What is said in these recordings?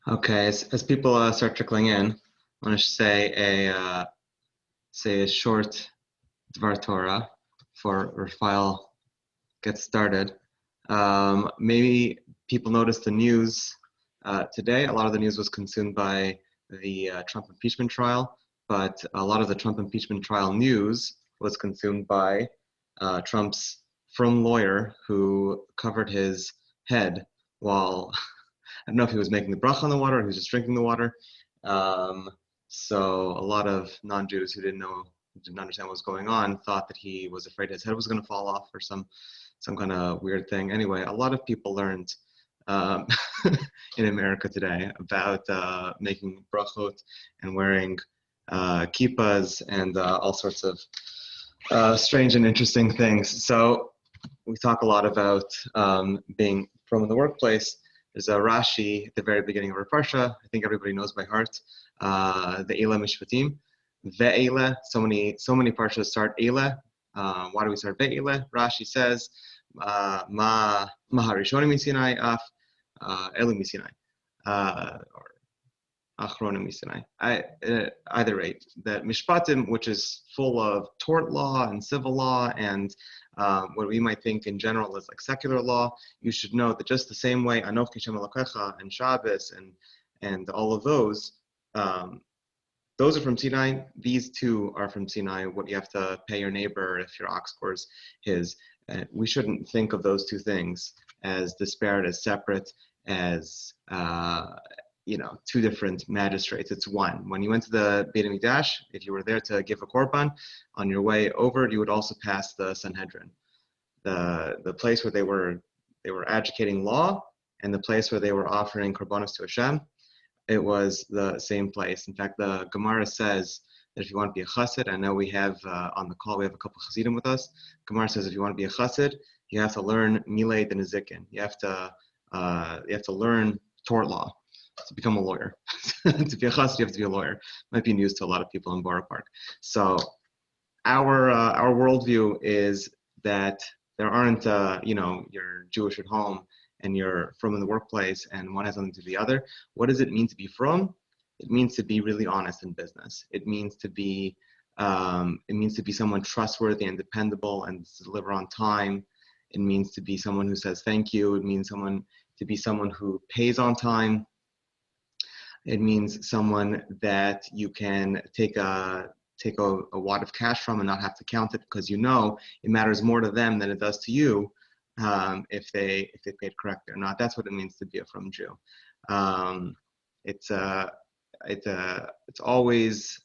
Okay, as people start trickling in, I want to say a short Dvar Torah for Rafael gets started. Maybe people noticed the news today. A lot of the news was consumed by the Trump impeachment trial, but a lot of the Trump impeachment trial news was consumed by Trump's firm lawyer who covered his head while I don't know if he was making the bracha on the water or he was just drinking the water. So a lot of non-Jews who didn't understand what was going on thought that he was afraid his head was going to fall off or some kind of weird thing. Anyway, a lot of people learned in America today about making brachot and wearing kippas and all sorts of strange and interesting things. So we talk a lot about being from the workplace. There's a Rashi at the very beginning of our parsha. I think everybody knows by heart. The Eila Mishpatim. Ve'eila. So many parshas start Eila. Why do we start Ve'eila? Rashi says, Ma harishonim misinai af elu misinai. Or Achronim misinai. Either rate, that Mishpatim, which is full of tort law and civil law and what we might think in general is like secular law, you should know that just the same way Anochi Shem Elokecha and Shabbos and all of those are from Sinai. These two are from Sinai. What you have to pay your neighbor if your ox gores his. We shouldn't think of those two things as disparate, as separate, as two different magistrates. It's one. When you went to the Beit HaMikdash, if you were there to give a korban, on your way over, you would also pass the Sanhedrin, the place where they were advocating law, and the place where they were offering korbanos to Hashem. It was the same place. In fact, the Gemara says that if you want to be a chassid, I know we have on the call we have a couple of chassidim with us. Gemara says if you want to be a chassid, you have to learn milei the nezikin. You have to learn tort law to become a lawyer. To be a chassid, you have to be a lawyer. Might be news to a lot of people in Borough Park. So our worldview is that there aren't you're Jewish at home and you're from in the workplace and one has something to the other. What does it mean to be from? It means to be really honest in business. It means to be someone trustworthy and dependable and to deliver on time. It means to be someone who says thank you. It means to be someone who pays on time. It means someone that you can take a wad of cash from and not have to count it because it matters more to them than it does to you if they paid correctly or not. That's what it means to be a from Jew. It's always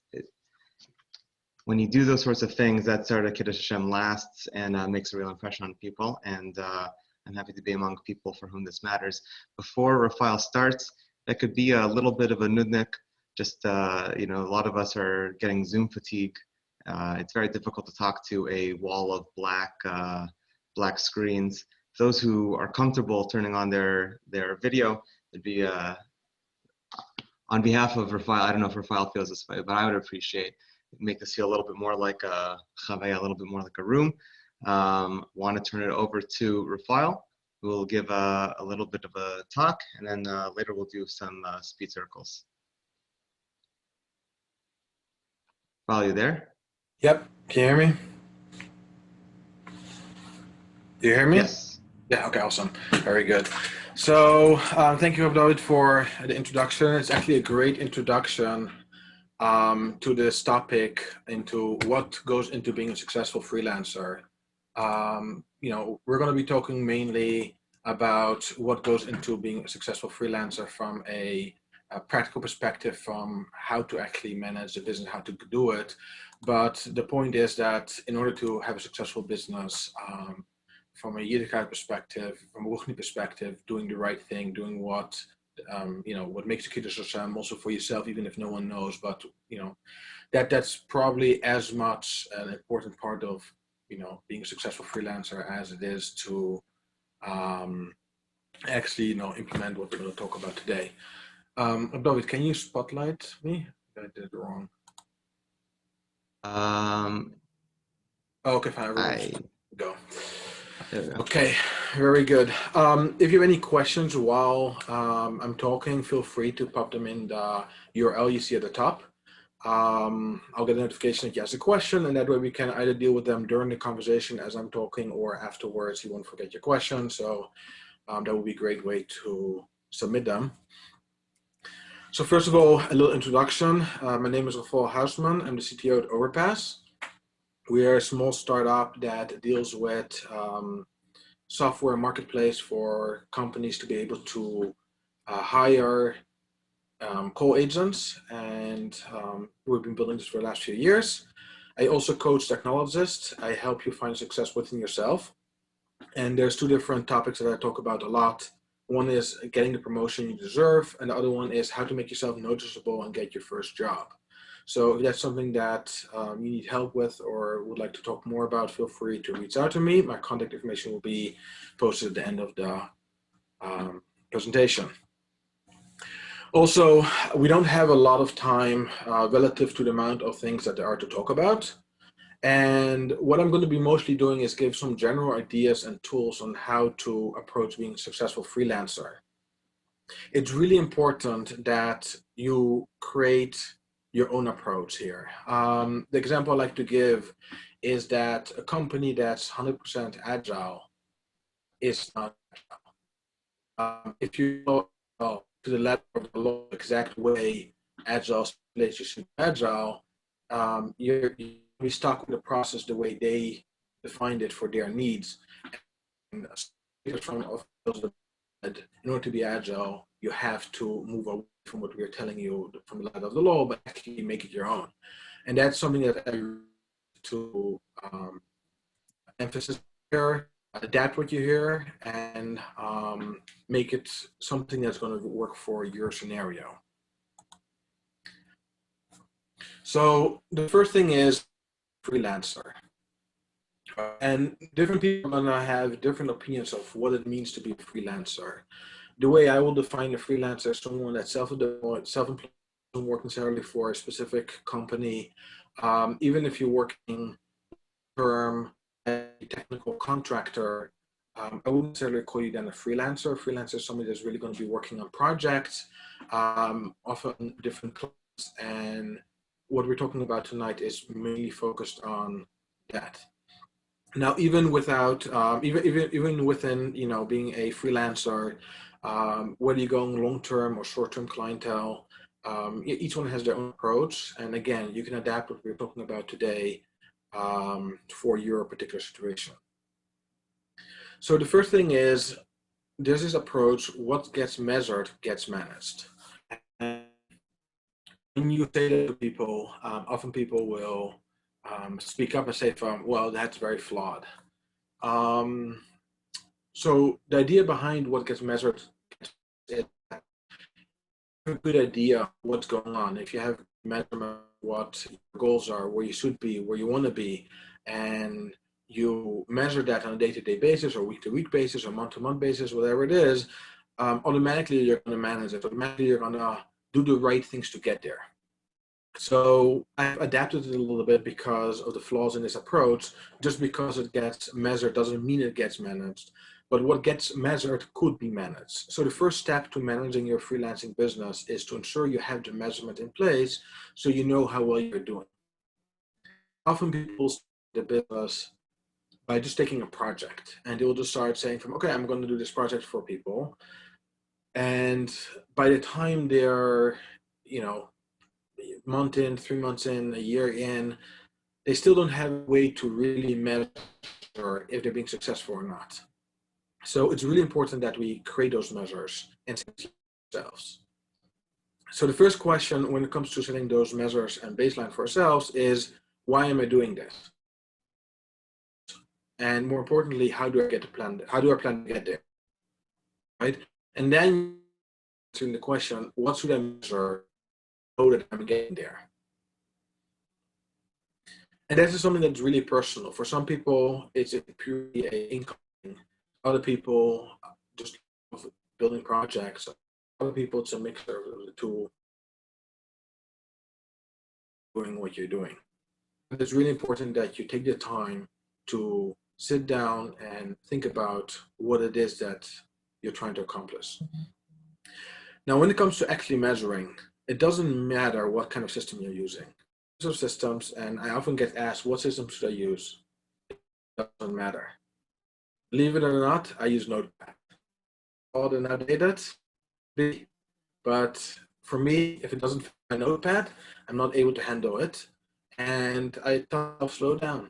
when you do those sorts of things, that sort of Kiddush Hashem lasts and makes a real impression on people. And I'm happy to be among people for whom this matters. Before Rafael starts, that could be a little bit of a nudnik. Just a lot of us are getting Zoom fatigue. It's very difficult to talk to a wall of black screens. Those who are comfortable turning on their video, it'd be on behalf of Rafael. I don't know if Rafael feels this way, but I would appreciate make this feel a little bit more like a chavaya, a little bit more like a room. Want to turn it over to Rafael, who will give a little bit of a talk, and then later we'll do some speed circles. Rafael, are you there? Yep. Can you hear me? Do you hear me? Yes. Yeah. Okay. Awesome. Very good. So thank you, David, for the introduction. It's actually a great introduction to this topic, into what goes into being a successful freelancer. We're going to be talking mainly about what goes into being a successful freelancer from a practical perspective, from how to actually manage the business, how to do it. But the point is that in order to have a successful business, from a Yiddishkeit perspective, from a Ruchni perspective, doing the right thing, doing what what makes the Kiddush Hashem also for yourself, even if no one knows. But that's probably as much an important part of being a successful freelancer as it is to actually implement what we're going to talk about today. David, can you spotlight me? I did it wrong. Okay, fine. Go. There we go. Okay, very good. If you have any questions while I'm talking, feel free to pop them in the URL you see at the top. I'll get a notification that you asked a question, and that way we can either deal with them during the conversation as I'm talking, or afterwards you won't forget your question. So that would be a great way to submit them. So first of all, a little introduction. My name is Rafael Huisman. I'm the CTO at Overpass. We are a small startup that deals with software marketplace for companies to be able to hire call agents, and we've been building this for the last few years. I also coach technologists. I help you find success within yourself. And there's two different topics that I talk about a lot. One is getting the promotion you deserve, and the other one is how to make yourself noticeable and get your first job. So if that's something that you need help with or would like to talk more about, feel free to reach out to me. My contact information will be posted at the end of the presentation. Also, we don't have a lot of time relative to the amount of things that there are to talk about. And what I'm going to be mostly doing is give some general ideas and tools on how to approach being a successful freelancer. It's really important that you create your own approach here. The example I like to give is that a company that's 100% agile is not agile. If you go to the letter of the law, exact way agile relates to agile, you're be stuck with the process the way they defined it for their needs. And in order to be agile, you have to move away from what we're telling you from the letter of the law, but actually make it your own. And that's something that I to emphasize here, adapt what you hear, and make it something that's going to work for your scenario. So the first thing is freelancer. And different people are going to have different opinions of what it means to be a freelancer. The way I will define a freelancer is someone that's self-employed, doesn't work necessarily for a specific company. Even if you're working firm, a technical contractor, I wouldn't necessarily call you then a freelancer. A freelancer is somebody that's really going to be working on projects, often different clients, and what we're talking about tonight is mainly focused on that. Now, even without, even within, being a freelancer, whether you're going long-term or short-term clientele, each one has their own approach. And again, you can adapt what we're talking about today for your particular situation. So the first thing is, there's this approach, what gets measured gets managed. And when you say that to people, often people will speak up and say, well, that's very flawed. So the idea behind what gets measured is a good idea what's going on. If you have measurement what your goals are, where you should be, where you want to be, and you measure that on a day-to-day basis or week-to-week basis or month-to-month basis, whatever it is, automatically you're going to manage it. Automatically you're going to do the right things to get there. So I've adapted it a little bit because of the flaws in this approach. Just because it gets measured doesn't mean it gets managed, but what gets measured could be managed. So the first step to managing your freelancing business is to ensure you have the measurement in place so you know how well you're doing. Often people start the business by just taking a project, and they'll just start saying okay, I'm going to do this project for people. And by the time they're, month in, 3 months in, a year in, they still don't have a way to really measure if they're being successful or not. So it's really important that we create those measures and set ourselves. So the first question when it comes to setting those measures and baseline for ourselves is, why am I doing this? And more importantly, how do I plan to get there? Right? And then answering the question, what should I measure so that I'm getting there? And this is something that's really personal. For some people, it's purely an income. Other people just building projects. Other people, it's a mixture of the two, doing what you're doing. But it's really important that you take the time to sit down and think about what it is that you're trying to accomplish. Now, when it comes to actually measuring, it doesn't matter what kind of system you're using. Of systems, and I often get asked, what system should I use? It doesn't matter. Believe it or not, I use Notepad. Old and outdated, but for me, if it doesn't fit my Notepad, I'm not able to handle it, and I thought I'll slow down.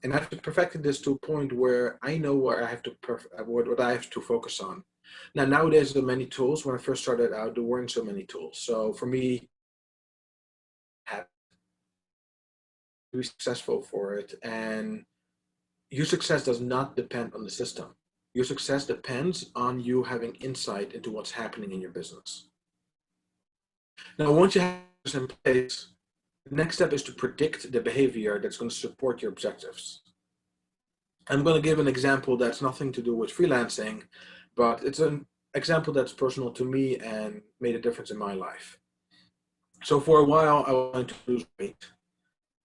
And I've perfected this to a point where I know where I have to what I have to focus on. Now, nowadays, there are many tools. When I first started out, there weren't so many tools. So for me, to be successful for it, and your success does not depend on the system. Your success depends on you having insight into what's happening in your business. Now, once you have this in place, the next step is to predict the behavior that's going to support your objectives. I'm going to give an example that's nothing to do with freelancing, but it's an example that's personal to me and made a difference in my life. So for a while, I wanted to lose weight.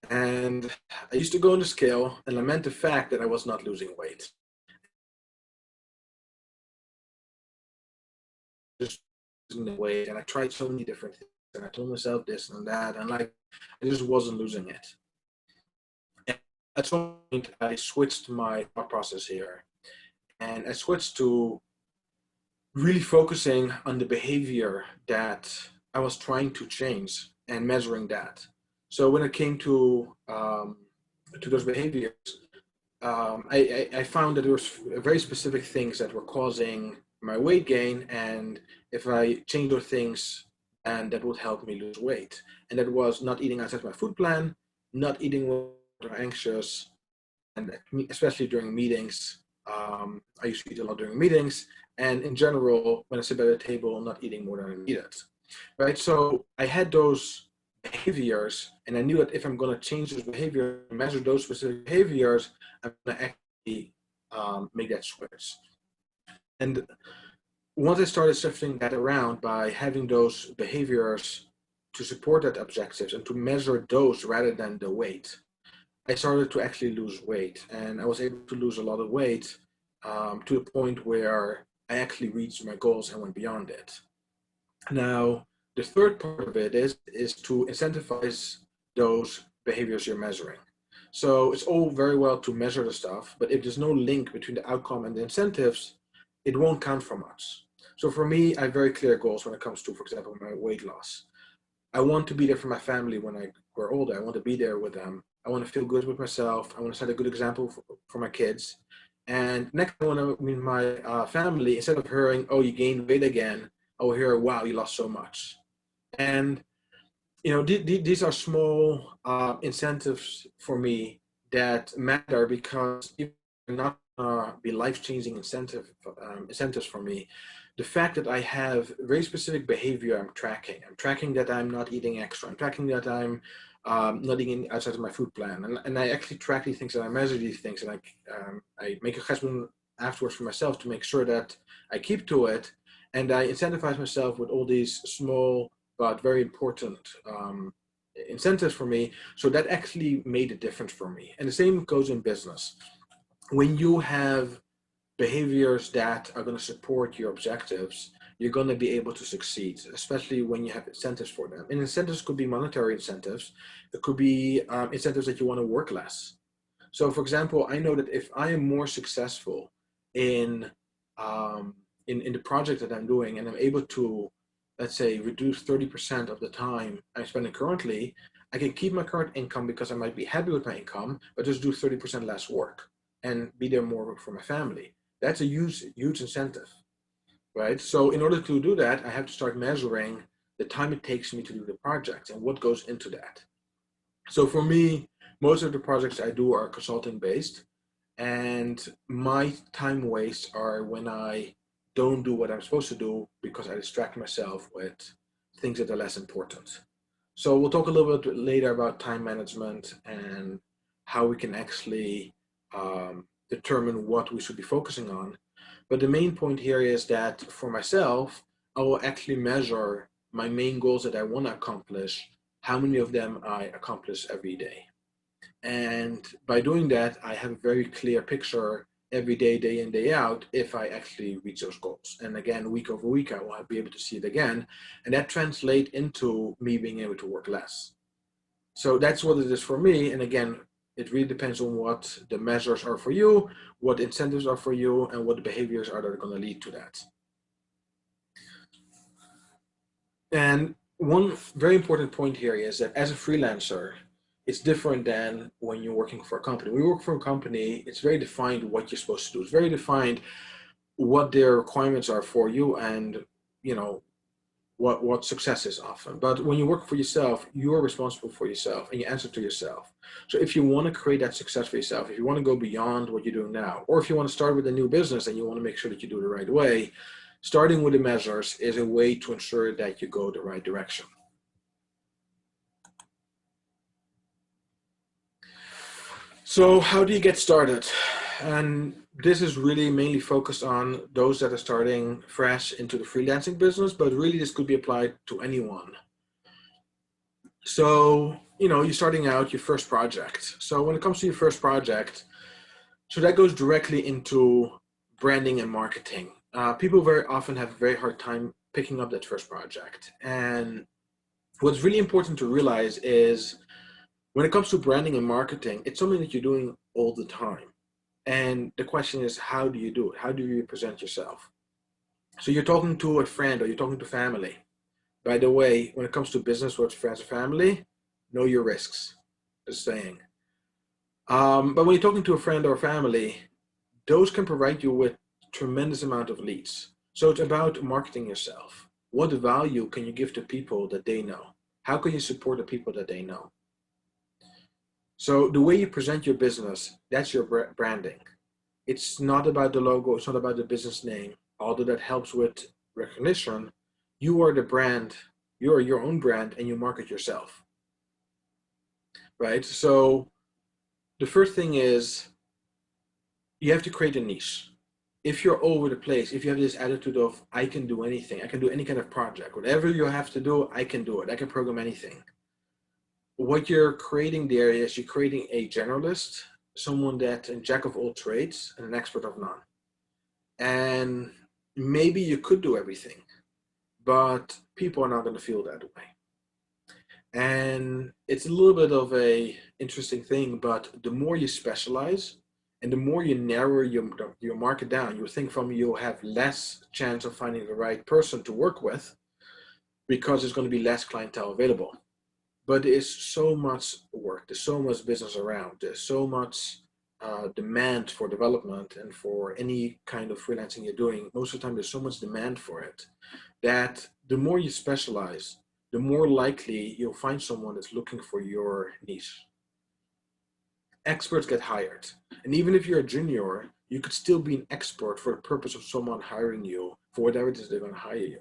And I used to go on the scale and lament the fact that I was not losing weight. Just losing the weight, and I tried so many different things, and I told myself this and that, and like I just wasn't losing it. And at some point, I switched my thought process here, and I switched to really focusing on the behavior that I was trying to change and measuring that. So when it came to those behaviors, I found that there was very specific things that were causing my weight gain, and if I change those things, and that would help me lose weight. And that was not eating outside my food plan, not eating when I'm anxious, and especially during meetings. I used to eat a lot during meetings, and in general, when I sit at the table, not eating more than I needed. Right? So I had those behaviors, and I knew that if I'm going to change those behaviors, measure those specific behaviors, I'm going to actually make that switch. And once I started shifting that around by having those behaviors to support that objectives and to measure those rather than the weight, I started to actually lose weight, and I was able to lose a lot of weight to a point where I actually reached my goals and went beyond it. Now, the third part of it is to incentivize those behaviors you're measuring. So it's all very well to measure the stuff, but if there's no link between the outcome and the incentives, it won't count for much. So for me, I have very clear goals when it comes to, for example, my weight loss. I want to be there for my family when I grow older. I want to be there with them. I want to feel good with myself. I want to set a good example for my kids. And next, I want to meet my family. Instead of hearing, oh, you gained weight again, I will hear, wow, you lost so much. And you know, these are small incentives for me that matter, because if they're not be life-changing incentives for me, the fact that I have very specific behavior I'm tracking that I'm not eating extra, I'm tracking that I'm not eating outside of my food plan, and I actually track these things and I measure these things, and I make a assessment afterwards for myself to make sure that I keep to it, and I incentivize myself with all these small but very important incentives for me. So that actually made a difference for me. And the same goes in business. When you have behaviors that are going to support your objectives, you're going to be able to succeed, especially when you have incentives for them. And incentives could be monetary incentives. It could be incentives that you want to work less. So for example, I know that if I am more successful in the project that I'm doing, and I'm able to, let's say, reduce 30% of the time I'm spending currently, I can keep my current income because I might be happy with my income, but just do 30% less work and be there more for my family. That's a huge incentive, right? So in order to do that, I have to start measuring the time it takes me to do the project and what goes into that. So for me, most of the projects I do are consulting based, and my time wastes are when I don't do what I'm supposed to do because I distract myself with things that are less important. So we'll talk a little bit later about time management and how we can actually determine what we should be focusing on. But the main point here is that for myself, I will actually measure my main goals that I want to accomplish, how many of them I accomplish every day. And by doing that, I have a very clear picture every day, day in, day out, if I actually reach those goals. And again, week over week, I will be able to see it again. And that translates into me being able to work less. So that's what it is for me. And again, it really depends on what the measures are for you, what incentives are for you, and what the behaviors are that are going to lead to that. And one very important point here is that as a freelancer, it's different than when you're working for a company. When you work for a company, it's very defined what you're supposed to do. It's very defined what their requirements are for you, and you know what success is often. But when you work for yourself, you're responsible for yourself and you answer to yourself. So if you want to create that success for yourself, if you want to go beyond what you're doing now, or if you want to start with a new business and you want to make sure that you do it the right way, starting with the measures is a way to ensure that you go the right direction. So how do you get started? And this is really mainly focused on those that are starting fresh into the freelancing business, but really this could be applied to anyone. So, you're starting out your first project. So when it comes to your first project, so that goes directly into branding and marketing. People very often have a very hard time picking up that first project. And what's really important to realize is when it comes to branding and marketing, it's something that you're doing all the time. And the question is, how do you do it? How do you present yourself? So you're talking to a friend or you're talking to family. By the way, when it comes to business, whether it's friends or family, know your risks, the saying. But when you're talking to a friend or family, those can provide you with tremendous amount of leads. So it's about marketing yourself. What value can you give to people that they know? How can you support the people that they know? So the way you present your business, that's your branding. It's not about the logo, it's not about the business name, although that helps with recognition. You are the brand, you are your own brand, and you market yourself, right? So the first thing is you have to create a niche. If you're all over the place, if you have this attitude of, I can do anything, I can do any kind of project, whatever you have to do, I can do it, I can program anything. What you're creating there is you're creating a generalist, someone that a jack of all trades and an expert of none. And maybe you could do everything, but people are not going to feel that way. And it's a little bit of a interesting thing, but the more you specialize and the more you narrow your market down, you think from you'll have less chance of finding the right person to work with because there's going to be less clientele available. But there's so much work, there's so much business around, there's so much demand for development and for any kind of freelancing you're doing. Most of the time there's so much demand for it that the more you specialize, the more likely you'll find someone that's looking for your niche. Experts get hired. And even if you're a junior, you could still be an expert for the purpose of someone hiring you for whatever it is they're going to hire you.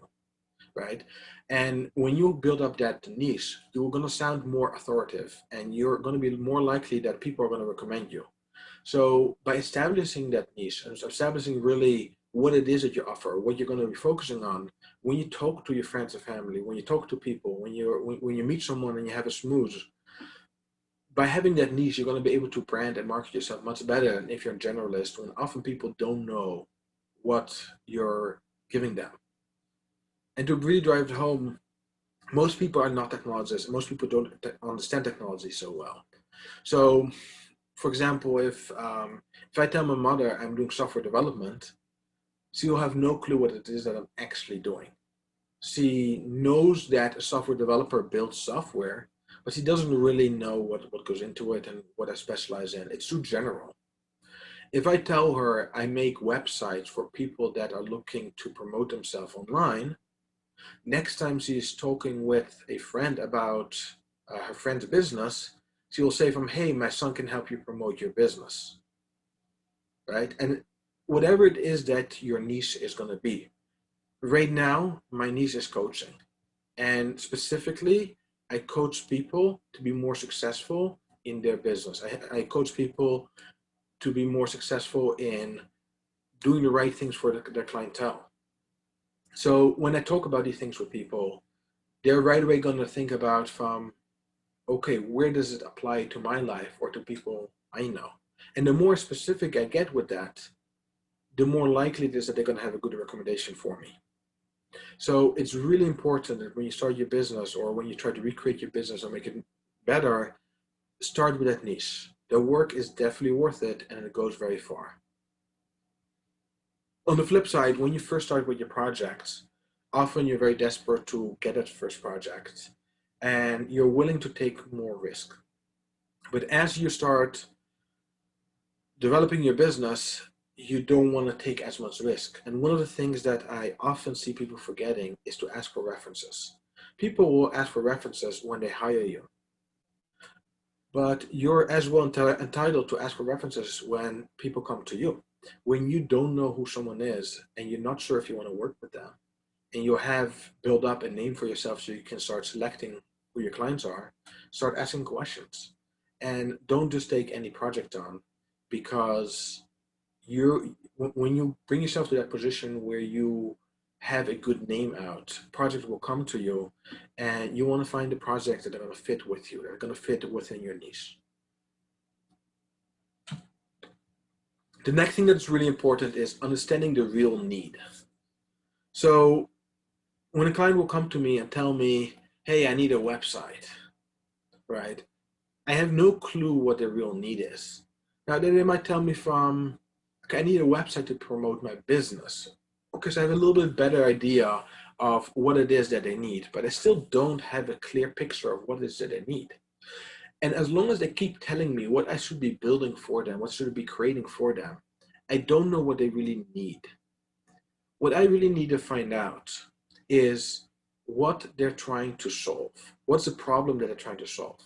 Right? And when you build up that niche, you're going to sound more authoritative and you're going to be more likely that people are going to recommend you. So by establishing that niche and establishing really what it is that you offer, what you're going to be focusing on, when you talk to your friends and family, when you talk to people, when you meet someone and you have a schmooze, by having that niche, you're going to be able to brand and market yourself much better than if you're a generalist, when often people don't know what you're giving them. And to really drive it home, most people are not technologists. Most people don't understand technology so well. So, for example, if I tell my mother I'm doing software development, she will have no clue what it is that I'm actually doing. She knows that a software developer builds software, but she doesn't really know what goes into it and what I specialize in. It's too general. If I tell her I make websites for people that are looking to promote themselves online, next time she's talking with a friend about her friend's business, she will say hey, my son can help you promote your business, right? And whatever it is that your niche is going to be. Right now, my niche is coaching. And specifically, I coach people to be more successful in their business. I coach people to be more successful in doing the right things for their clientele. So when I talk about these things with people, they're right away going to think about okay, where does it apply to my life or to people I know? And the more specific I get with that, the more likely it is that they're going to have a good recommendation for me. So it's really important that when you start your business or when you try to recreate your business or make it better, start with that niche. The work is definitely worth it and it goes very far. On the flip side, when you first start with your projects, often you're very desperate to get that first project and you're willing to take more risk. But as you start developing your business, you don't want to take as much risk. And one of the things that I often see people forgetting is to ask for references. People will ask for references when they hire you, but you're as well entitled to ask for references when people come to you. When you don't know who someone is and you're not sure if you want to work with them, and you have built up a name for yourself so you can start selecting who your clients are, start asking questions. And don't just take any project on, because when you bring yourself to that position where you have a good name out, projects will come to you and you want to find the projects that are going to fit with you, that are going to fit within your niche. The next thing that's really important is understanding the real need. So when a client will come to me and tell me, hey, I need a website, right? I have no clue what their real need is. Now, they might tell me okay, I need a website to promote my business. Okay, so I have a little bit better idea of what it is that they need, but I still don't have a clear picture of what it is that they need. And as long as they keep telling me what I should be building for them, what should I be creating for them, I don't know what they really need. What I really need to find out is what they're trying to solve. What's the problem that they're trying to solve?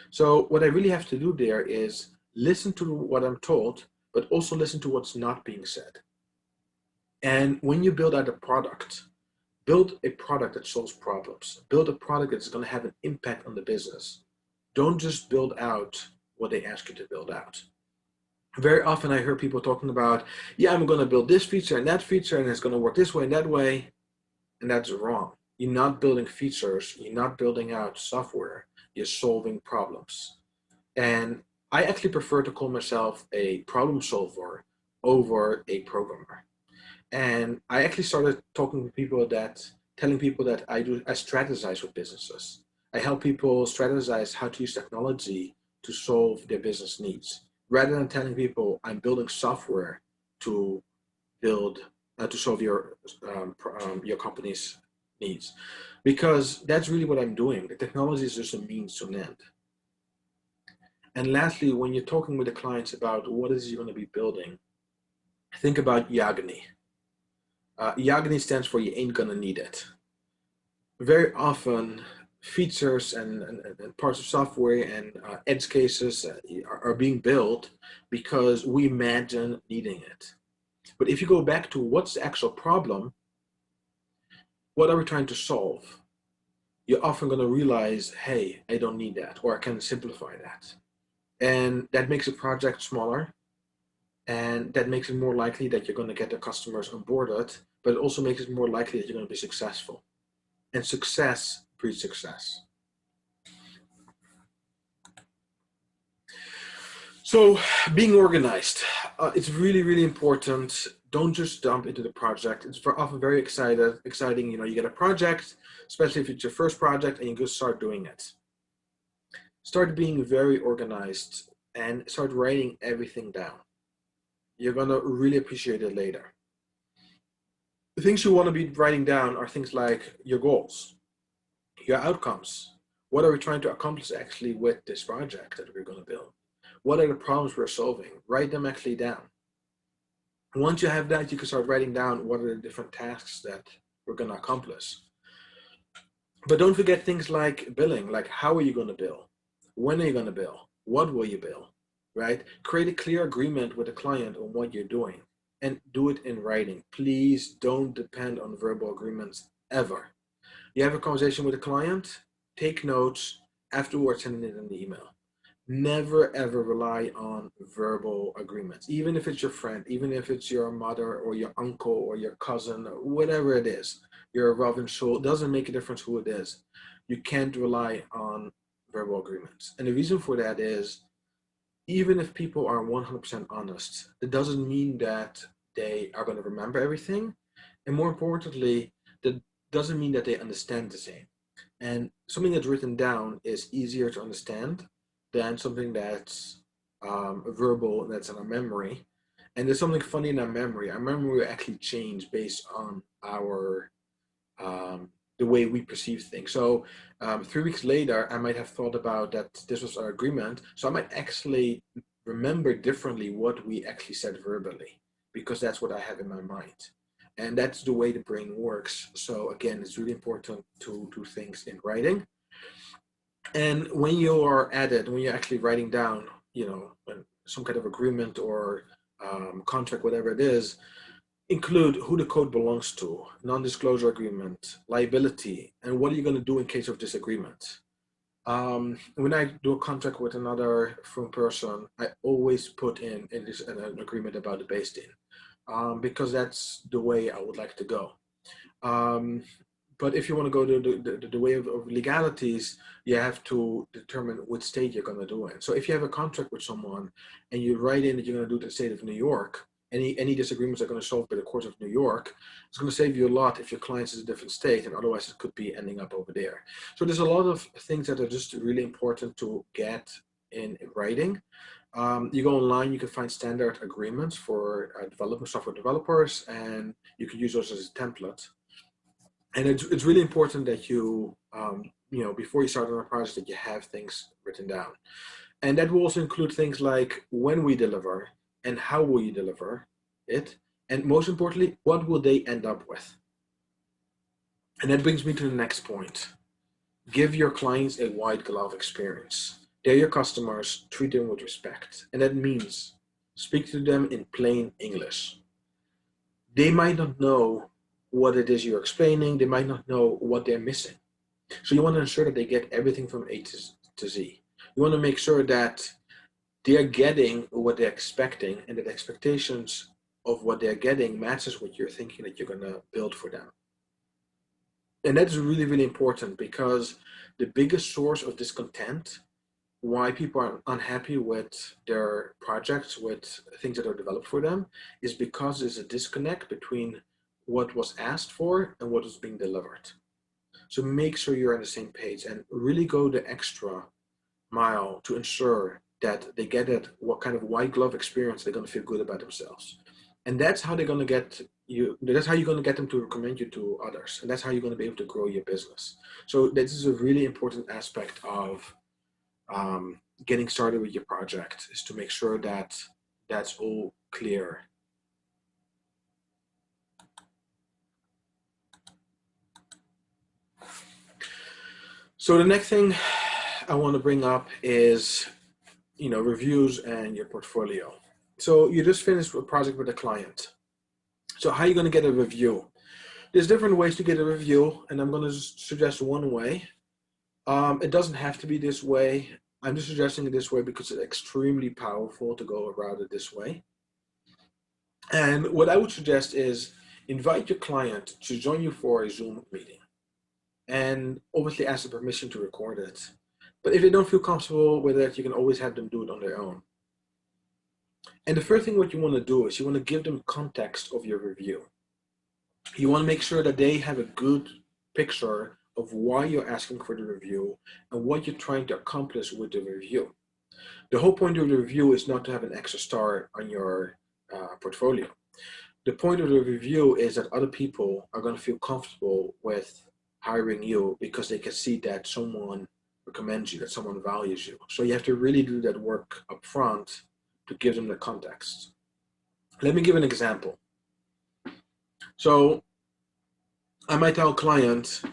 So what I really have to do there is listen to what I'm told, but also listen to what's not being said. And when you build out a product that solves problems. Build a product that's going to have an impact on the business. Don't just build out what they ask you to build out. Very often I hear people talking about, yeah, I'm going to build this feature and it's going to work this way and that way. And that's wrong. You're not building features. You're not building out software. You're solving problems. And I actually prefer to call myself a problem solver over a programmer. And I actually started telling people that I strategize with businesses. I help people strategize how to use technology to solve their business needs, rather than telling people I'm building software to solve your company's needs, because that's really what I'm doing. The technology is just a means to an end. And lastly, when you're talking with the clients about what is you're going to be building, think about YAGNI. YAGNI stands for you ain't gonna need it. Very often, features and parts of software and edge cases are being built because we imagine needing it. But if you go back to what's the actual problem, what are we trying to solve? You're often going to realize, hey, I don't need that, or I can simplify that. And that makes a project smaller, and that makes it more likely that you're going to get the customers onboarded, but it also makes it more likely that you're going to be successful. And success breeds success. So being organized, it's really, really important. Don't just jump into the project. It's often very exciting. You know, you get a project, especially if it's your first project, and you just start doing it. Start being very organized and start writing everything down. You're gonna really appreciate it later. The things you want to be writing down are things like your goals, your outcomes. What are we trying to accomplish actually with this project that we're going to build? What are the problems we're solving? Write them actually down. Once you have that, you can start writing down what are the different tasks that we're going to accomplish. But don't forget things like billing, like how are you going to bill? When are you going to bill? What will you bill, right? Create a clear agreement with the client on what you're doing and do it in writing. Please don't depend on verbal agreements ever. You have a conversation with a client, take notes, afterwards send it in an email. Never ever rely on verbal agreements, even if it's your friend, even if it's your mother or your uncle or your cousin or whatever it is. Your Robin Soul, doesn't make a difference who it is. You can't rely on verbal agreements. And the reason for that is, even if people are 100% honest, it doesn't mean that they are going to remember everything. And more importantly, that doesn't mean that they understand the same. And something that's written down is easier to understand than something that's verbal and that's in our memory. And there's something funny in our memory. Our memory will actually change based on our the way we perceive things. So 3 weeks later, I might have thought about that this was our agreement. So I might actually remember differently what we actually said verbally, because that's what I have in my mind. And that's the way the brain works. So again, it's really important to do things in writing. And when you are at it, when you're actually writing down, some kind of agreement or contract, whatever it is, include who the code belongs to, non-disclosure agreement, liability, and what are you going to do in case of disagreement. When I do a contract with another firm person, I always put in an agreement about the base in, because that's the way I would like to go. But if you want to go the way of legalities, you have to determine which state you're going to do it. So if you have a contract with someone and you write in that you're going to do it in the state of New York, any disagreements are going to solve by the court of New York, it's going to save you a lot if your client is a different state, and otherwise it could be ending up over there. So there's a lot of things that are just really important to get in writing. You go online, you can find standard agreements for software developers, and you can use those as a template. And it's really important that you, before you start on a project, that you have things written down. And that will also include things like when we deliver and how will you deliver it. And most importantly, what will they end up with? And that brings me to the next point. Give your clients a white glove experience. They're your customers, treat them with respect. And that means speak to them in plain English. They might not know what it is you're explaining. They might not know what they're missing. So you want to ensure that they get everything from A to Z. You want to make sure that they're getting what they're expecting, and that expectations of what they're getting matches what you're thinking that you're going to build for them. And that's really, really important, because the biggest source of discontent, why people are unhappy with their projects, with things that are developed for them, is because there's a disconnect between what was asked for and what is being delivered. So make sure you're on the same page and really go the extra mile to ensure that they get it, what kind of white glove experience they're going to feel good about themselves. And that's how they're going to get you, that's how you're going to get them to recommend you to others. And that's how you're going to be able to grow your business. So this is a really important aspect of getting started with your project, is to make sure that that's all clear. So the next thing I want to bring up is, reviews and your portfolio. So you just finished a project with a client. So how are you going to get a review? There's different ways to get a review, and I'm going to suggest one way. It doesn't have to be this way. I'm just suggesting it this way because it's extremely powerful to go about it this way. And what I would suggest is invite your client to join you for a Zoom meeting, and obviously ask the permission to record it. But if they don't feel comfortable with it, you can always have them do it on their own. And the first thing what you want to do is you want to give them context of your review. You want to make sure that they have a good picture of why you're asking for the review and what you're trying to accomplish with the review. The whole point of the review is not to have an extra star on your portfolio. The point of the review is that other people are going to feel comfortable with hiring you because they can see that someone recommends you, that someone values you. So you have to really do that work up front to give them the context. Let me give an example. So I might tell a client,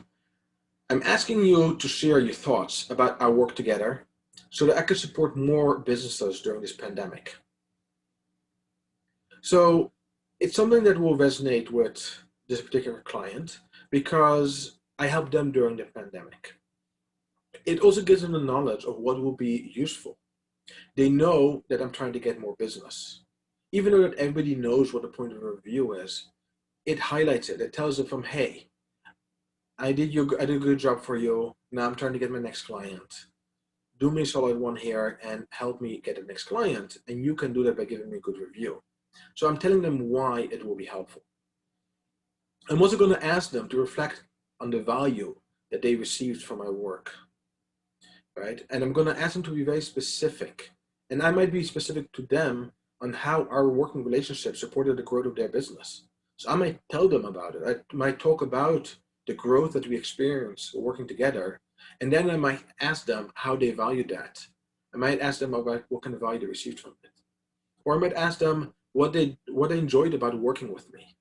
I'm asking you to share your thoughts about our work together so that I can support more businesses during this pandemic. So it's something that will resonate with this particular client because I helped them during the pandemic. It also gives them the knowledge of what will be useful. They know that I'm trying to get more business. Even though that everybody knows what the point of a review is, it highlights it. It tells them, hey, I did a good job for you. Now I'm trying to get my next client. do me a solid one here and help me get the next client. And you can do that by giving me a good review. So I'm telling them why it will be helpful. I'm also going to ask them to reflect on the value that they received from my work, right? And I'm going to ask them to be very specific. And I might be specific to them on how our working relationship supported the growth of their business. So I might tell them about it. I might talk about the growth that we experienced working together. And then I might ask them how they valued that. I might ask them about what kind of value they received from it. Or I might ask them what they enjoyed about working with me.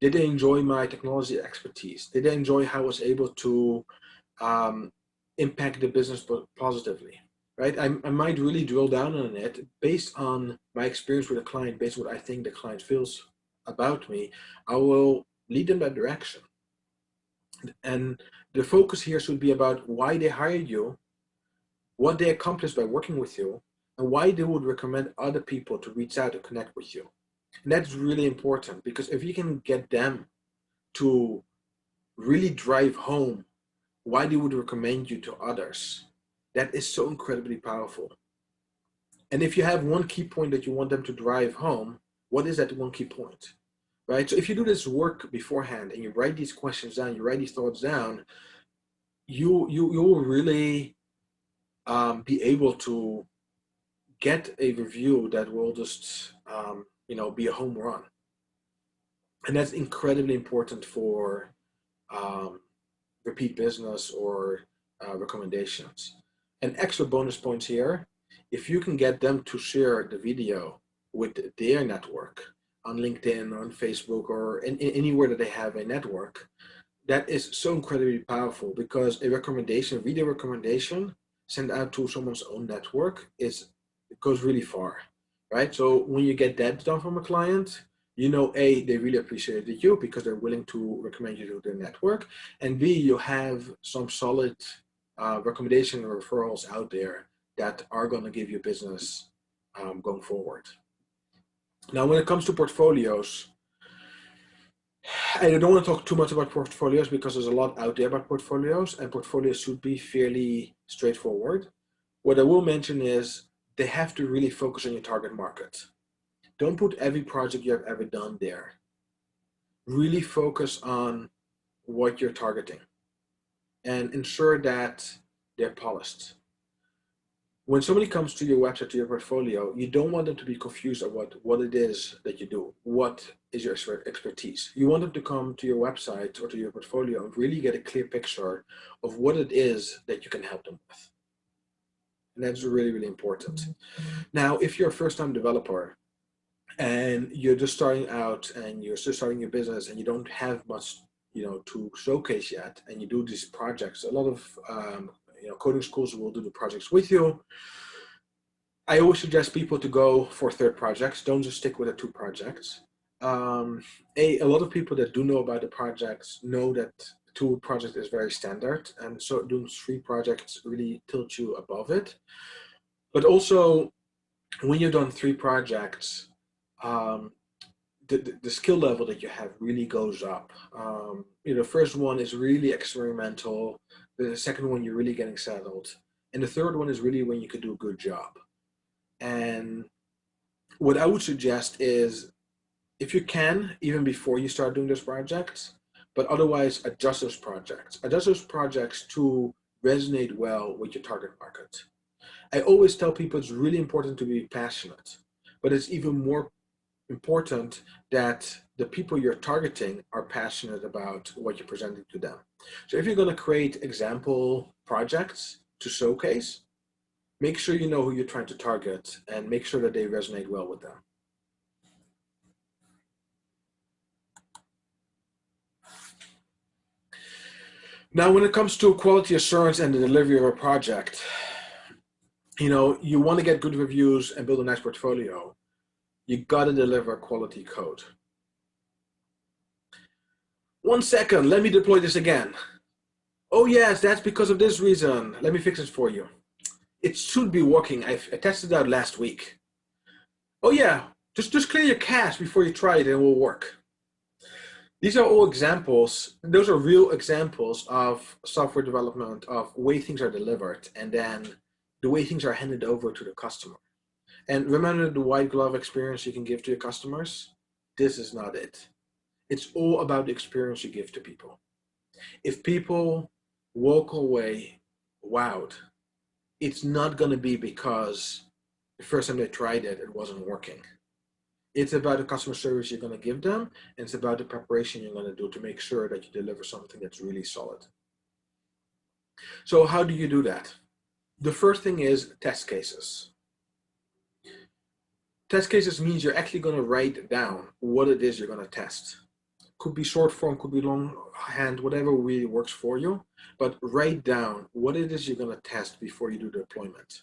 Did they enjoy my technology expertise? Did they enjoy how I was able to impact the business positively? Right? I might really drill down on it based on my experience with a client, based on what I think the client feels about me. I will lead them that direction. And the focus here should be about why they hired you, what they accomplished by working with you, and why they would recommend other people to reach out and connect with you. And that's really important, because if you can get them to really drive home why they would recommend you to others, that is so incredibly powerful. And if you have one key point that you want them to drive home, what is that one key point? Right? So if you do this work beforehand and you write these questions down, you write these thoughts down, you will really be able to get a review that will just be a home run. And that's incredibly important for repeat business or recommendations. And extra bonus points here, if you can get them to share the video with their network on LinkedIn, on Facebook, or anywhere that they have a network, that is so incredibly powerful, because a recommendation, video recommendation sent out to someone's own network, it goes really far, right? So when you get that done from a client, you know, A, they really appreciated you because they're willing to recommend you to their network, and B, you have some solid recommendation or referrals out there that are going to give you business going forward. Now, when it comes to portfolios, I don't want to talk too much about portfolios because there's a lot out there about portfolios, and portfolios should be fairly straightforward. What I will mention is they have to really focus on your target market. Don't put every project you have ever done there. Really focus on what you're targeting and ensure that they're polished. When somebody comes to your website, to your portfolio, you don't want them to be confused about what it is that you do. What is your expertise? You want them to come to your website or to your portfolio and really get a clear picture of what it is that you can help them with. And that's really, really important. Now, if you're a first-time developer and you're just starting out and you're just starting your business and you don't have much, to showcase yet, and you do these projects, a lot of coding schools will do the projects with you. I always suggest people to go for third projects. Don't just stick with the 2 projects. A lot of people that do know about the projects know that 2 projects is very standard, and so doing 3 projects really tilts you above it. But also, when you've done 3 projects, the skill level that you have really goes up. The first one is really experimental. The second one, you're really getting settled. And the third one is really when you could do a good job. And what I would suggest is, if you can, even before you start doing those projects, but otherwise adjust those projects. Adjust those projects to resonate well with your target market. I always tell people it's really important to be passionate, but it's even more important that the people you're targeting are passionate about what you're presenting to them. So if you're going to create example projects to showcase, make sure you know who you're trying to target and make sure that they resonate well with them. Now, when it comes to quality assurance and the delivery of a project, you want to get good reviews and build a nice portfolio. You got to deliver quality code. 1 second, let me deploy this again. Oh yes, that's because of this reason. Let me fix it for you. It should be working. I tested it out last week. Oh yeah, just clear your cache before you try it and it will work. These are all examples. Those are real examples of software development, of way things are delivered, and then the way things are handed over to the customer. And remember the white glove experience you can give to your customers? This is not it. It's all about the experience you give to people. If people walk away wowed, it's not going to be because the first time they tried it, it wasn't working. It's about the customer service you're going to give them, and it's about the preparation you're going to do to make sure that you deliver something that's really solid. So how do you do that? The first thing is test cases. Test cases means you're actually going to write down what it is you're going to test. Could be short form, could be longhand, whatever really works for you, but write down what it is you're going to test before you do the deployment.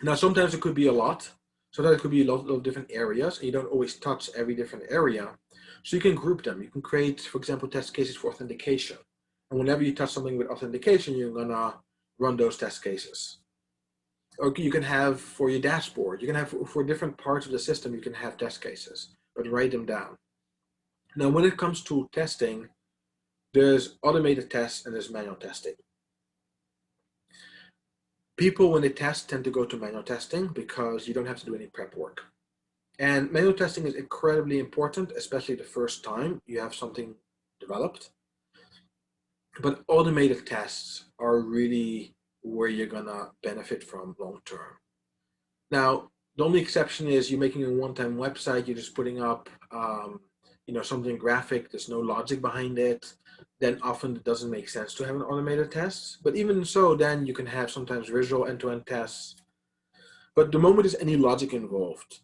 Now, sometimes it could be a lot. Sometimes it could be a lot of different areas, and you don't always touch every different area. So you can group them. You can create, for example, test cases for authentication. And whenever you touch something with authentication, you're going to run those test cases. Or you can have for your dashboard, you can have for different parts of the system, you can have test cases, but write them down. Now, when it comes to testing, there's automated tests and there's manual testing. People, when they test, tend to go to manual testing because you don't have to do any prep work. And manual testing is incredibly important, especially the first time you have something developed. But automated tests are really where you're gonna benefit from long term. Now, the only exception is you're making a one-time website, you're just putting up something graphic, there's no logic behind it, then often it doesn't make sense to have an automated test. But even so, then you can have sometimes visual end-to-end tests. But the moment there's any logic involved,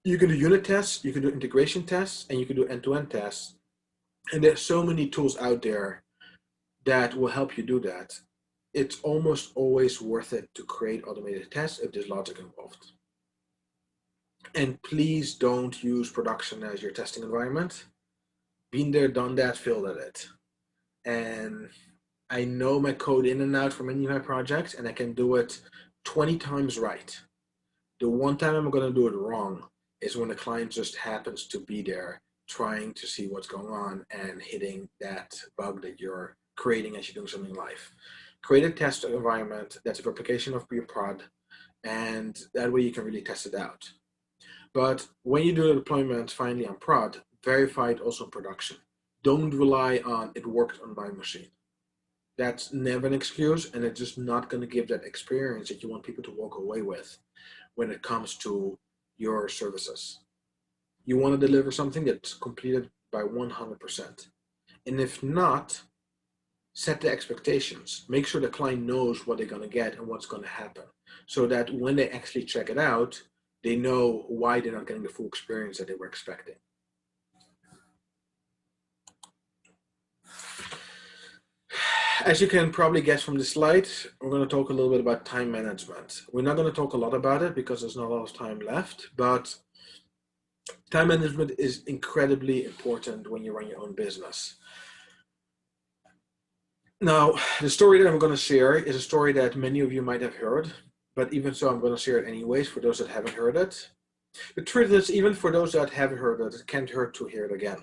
you can do unit tests, you can do integration tests, and you can do end-to-end tests. And there's so many tools out there that will help you do that. It's almost always worth it to create automated tests if there's logic involved. And please don't use production as your testing environment. Been there, done that, failed at it. And I know my code in and out for many of my projects, and I can do it 20 times right. The one time I'm going to do it wrong is when the client just happens to be there trying to see what's going on and hitting that bug that you're creating as you're doing something live. Create a test environment that's a replication of your prod, and that way you can really test it out. But when you do the deployment finally on prod, verify it also in production. Don't rely on it worked on my machine. That's never an excuse, and it's just not going to give that experience that you want people to walk away with when it comes to your services. You want to deliver something that's completed by 100%. And if not, set the expectations. Make sure the client knows what they're going to get and what's going to happen, so that when they actually check it out, they know why they're not getting the full experience that they were expecting. As you can probably guess from this slide, we're going to talk a little bit about time management. We're not going to talk a lot about it because there's not a lot of time left, but time management is incredibly important when you run your own business. Now, the story that I'm going to share is a story that many of you might have heard, but even so, I'm going to share it anyways for those that haven't heard it. The truth is, even for those that haven't heard it, it can't hurt to hear it again.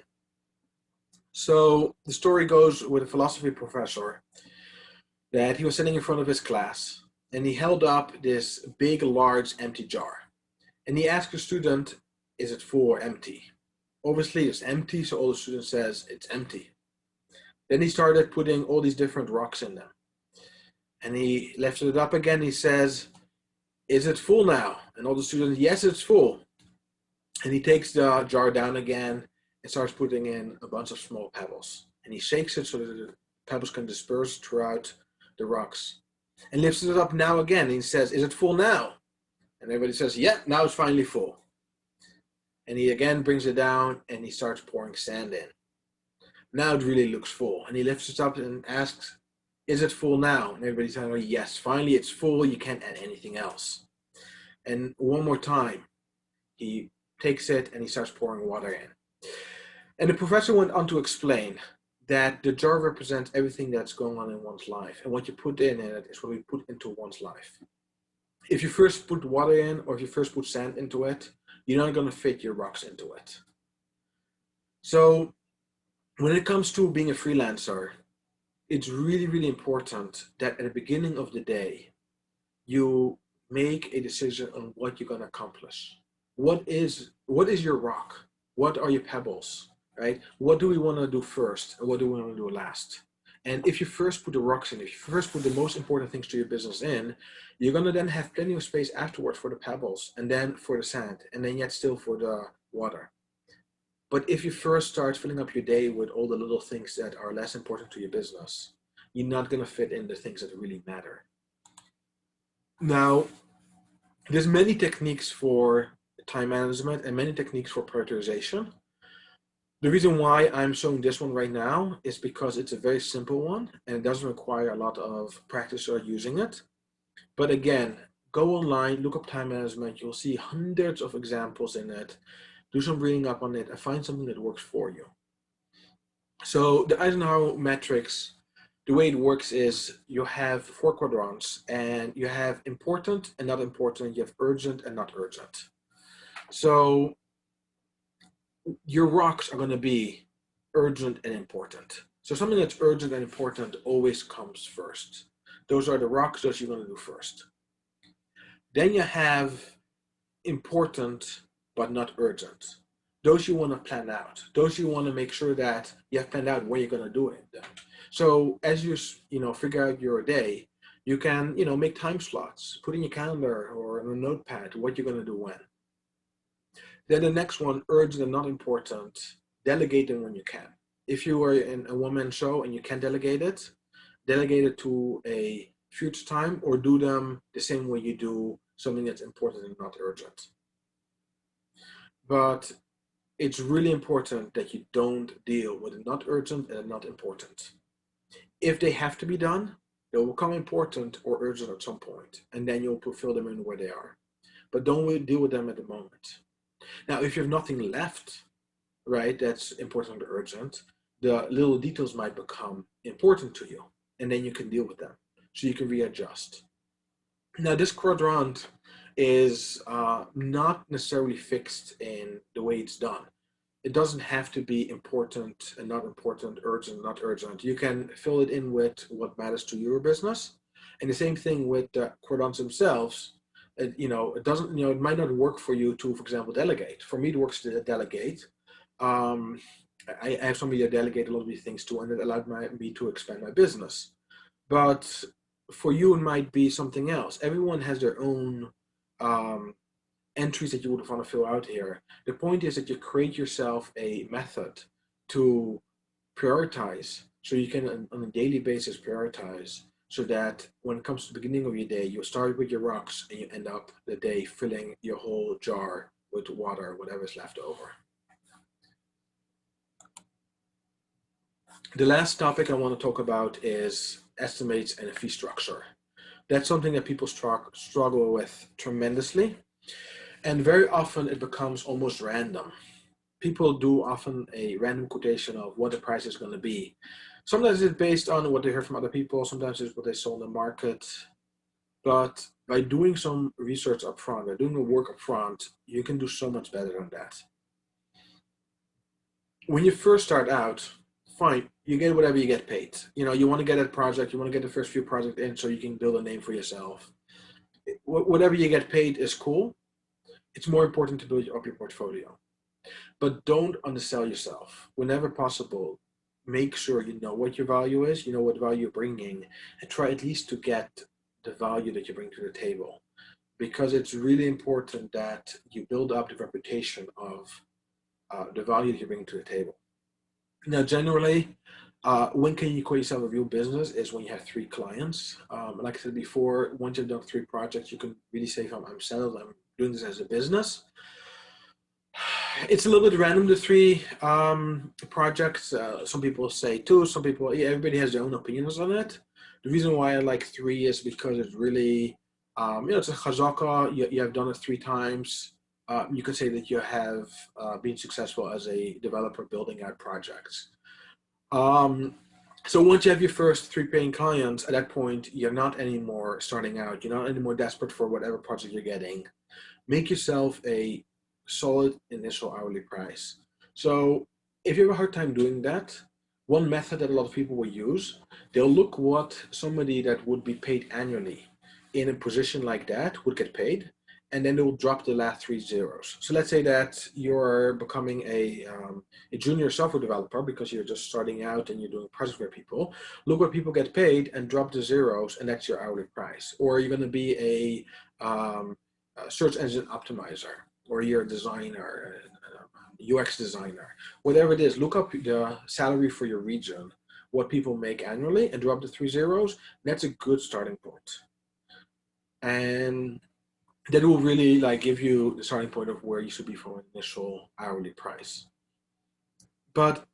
So the story goes with a philosophy professor that he was sitting in front of his class, and he held up this big, large, empty jar. And he asked the student, is it full or empty? Obviously, it's empty, so all the student says, it's empty. Then he started putting all these different rocks in them. And he lifted it up again. He says, is it full now? And all the students, yes, it's full. And he takes the jar down again and starts putting in a bunch of small pebbles. And he shakes it so that the pebbles can disperse throughout the rocks. And lifts it up now again. And he says, is it full now? And everybody says, yeah, now it's finally full. And he again brings it down and he starts pouring sand in. Now it really looks full. And he lifts it up and asks, is it full now? And everybody's saying, yes, finally it's full. You can't add anything else. And one more time, he takes it and he starts pouring water in. And the professor went on to explain that the jar represents everything that's going on in one's life. And what you put in it is what we put into one's life. If you first put water in, or if you first put sand into it, you're not going to fit your rocks into it. So when it comes to being a freelancer, it's really, really important that at the beginning of the day, you make a decision on what you're going to accomplish. What is your rock? What are your pebbles, right? What do we want to do first, and what do we want to do last? And if you first put the rocks in, if you first put the most important things to your business in, you're going to then have plenty of space afterwards for the pebbles, and then for the sand, and then yet still for the water. But if you first start filling up your day with all the little things that are less important to your business, you're not going to fit in the things that really matter. Now, there's many techniques for time management and many techniques for prioritization. The reason why I'm showing this one right now is because it's a very simple one and it doesn't require a lot of practice or using it. But again, go online, look up time management. You'll see hundreds of examples in it. Do some reading up on it and find something that works for you. So the Eisenhower matrix, the way it works is you have 4 quadrants and you have important and not important. You have urgent and not urgent. So your rocks are going to be urgent and important. So something that's urgent and important always comes first. Those are the rocks that you're going to do first. Then you have important but not urgent. Those you want to plan out. Those you want to make sure that you have planned out where you're going to do it. So as you figure out your day, you can make time slots, put in your calendar or in a notepad what you're going to do when. Then the next one, urgent and not important, delegate them when you can. If you are in a one-man show and you can delegate it to a future time or do them the same way you do something that's important and not urgent. But it's really important that you don't deal with not urgent and not important. If they have to be done, they will become important or urgent at some point, and then you'll fulfill them in where they are. But don't deal with them at the moment. Now, if you have nothing left, right, that's important or urgent, the little details might become important to you, and then you can deal with them. So you can readjust. Now, this quadrant is not necessarily fixed in the way it's done. It doesn't have to be important and not important, urgent, not urgent. You can fill it in with what matters to your business. And the same thing with the quadrants themselves. It doesn't, it might not work for you to, for example, delegate. For me, it works to delegate. I have somebody that delegate a lot of these things to, and it allowed me to expand my business. But for you, it might be something else. Everyone has their own entries that you would want to fill out here. The point is that you create yourself a method to prioritize, so you can on a daily basis prioritize, so that when it comes to the beginning of your day, you start with your rocks and you end up the day filling your whole jar with water, whatever's left over. The last topic I want to talk about is estimates and a fee structure. That's something that people struggle with tremendously. And very often it becomes almost random. People do often a random quotation of what the price is going to be. Sometimes it's based on what they heard from other people. Sometimes it's what they saw in the market. But by doing some research up front, by doing the work up front, you can do so much better than that. When you first start out, fine, you get whatever you get paid. You want to get a project, you want to get the first few projects in so you can build a name for yourself. Whatever you get paid is cool. It's more important to build up your portfolio. But don't undersell yourself. Whenever possible, make sure you know what your value is, you know what value you're bringing, and try at least to get the value that you bring to the table. Because it's really important that you build up the reputation of the value that you bring to the table. Now, generally, when can you call yourself a real business is when you have 3 clients. Like I said before, once you've done 3 projects, you can really say, I'm settled, I'm doing this as a business. It's a little bit random, the 3 projects. Some people say 2, some people, everybody has their own opinions on it. The reason why I like 3 is because it's really, it's a chazaka. You have done it 3 times. You can say that you have been successful as a developer building out projects. So once you have your first 3 paying clients, at that point, you're not anymore starting out. You're not anymore desperate for whatever project you're getting. Make yourself a solid initial hourly price. So if you have a hard time doing that, one method that a lot of people will use, they'll look what somebody that would be paid annually in a position like that would get paid, and then they will drop the last 3 zeros. So let's say that you're becoming a junior software developer because you're just starting out and you're doing projects for people. Look what people get paid and drop the zeros, and that's your hourly price. Or you're going to be a search engine optimizer, or you're a designer, UX designer, whatever it is. Look up the salary for your region, what people make annually, and drop the 3 zeros. That's a good starting point. And that will really like give you the starting point of where you should be for an initial hourly price. But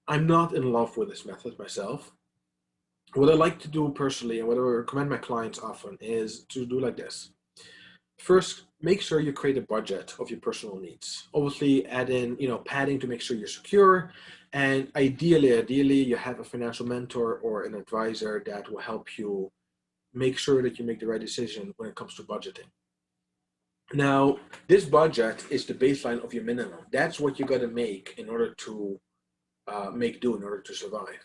I'm not in love with this method myself. What I like to do personally, and what I recommend my clients often, is to do like this. First, make sure you create a budget of your personal needs. Obviously, add in, padding to make sure you're secure. And ideally, you have a financial mentor or an advisor that will help you make sure that you make the right decision when it comes to budgeting. Now, this budget is the baseline of your minimum. That's what you got to make in order to in order to survive.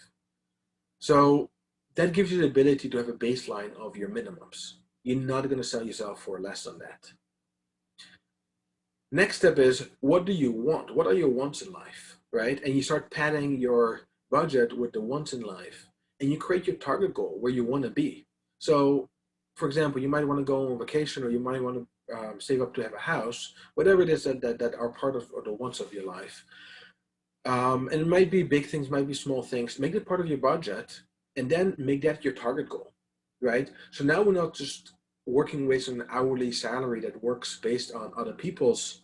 So that gives you the ability to have a baseline of your minimums. You're not going to sell yourself for less than that. Next step is, what do you want? What are your wants in life, right? And you start padding your budget with the wants in life, and you create your target goal where you want to be. So, for example, you might want to go on vacation, or you might want to save up to have a house, whatever it is that are part of the wants of your life. And it might be big things, might be small things. Make it part of your budget, and then make that your target goal, right? So now we're not just working with an hourly salary that works based on other people's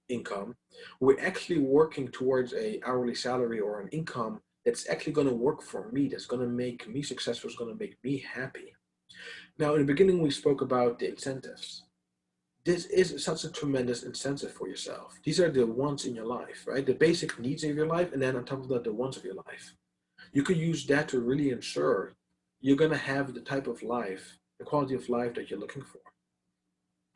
income. We're actually working towards a hourly salary or an income that's actually going to work for me, that's going to make me successful, is going to make me happy. Now, in the beginning, we spoke about the incentives. This is such a tremendous incentive for yourself. These are the wants in your life, right? The basic needs of your life, and then on top of that, the wants of your life. You could use that to really ensure you're going to have the type of life, the quality of life that you're looking for.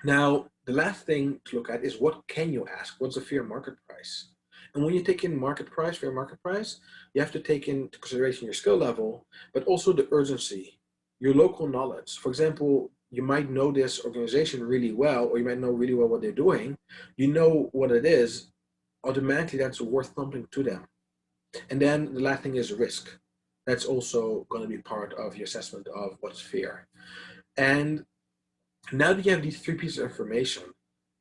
Now, the last thing to look at is, what can you ask? What's the fair market price? And when you take in fair market price, you have to take into consideration your skill level, but also the urgency, your local knowledge. For example, you might know this organization really well, or you might know really well what they're doing. You know what it is, automatically that's worth something to them. And then the last thing is risk. That's also going to be part of your assessment of what's fair. And now that you have these 3 pieces of information,